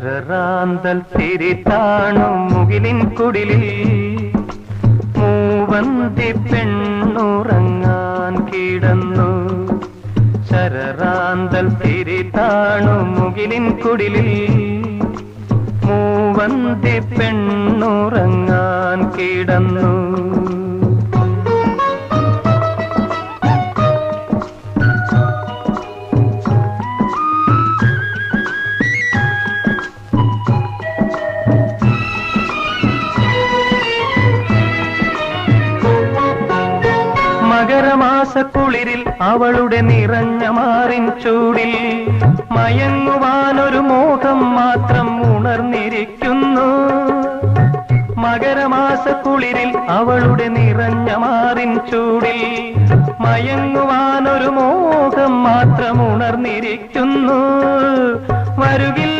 ശരറാന്തൽ തിരിതാണു മുകിലിൻ കുടിലിൽ മൂവന്തി പെണ്ണുറങ്ങാൻ കിടന്നു. ശരറാന്തൽ തിരിതാണു മുകിലിൻ കുടിലിൽ മൂവന്തി പെണ്ണുറങ്ങാൻ കിടന്നു. മകരമാസക്കുളിരിൽ അവളുടെ നിറഞ്ഞ മാറിൻ ചൂടിൽ മയങ്ങുവാനൊരു മോഹം മാത്രം ഉണർന്നിരിക്കുന്നു. മകരമാസക്കുളിരിൽ അവളുടെ നിറഞ്ഞ മാറിൻ ചൂടിൽ മയങ്ങുവാനൊരു മോഹം മാത്രം ഉണർന്നിരിക്കുന്നു. വരുകിൽ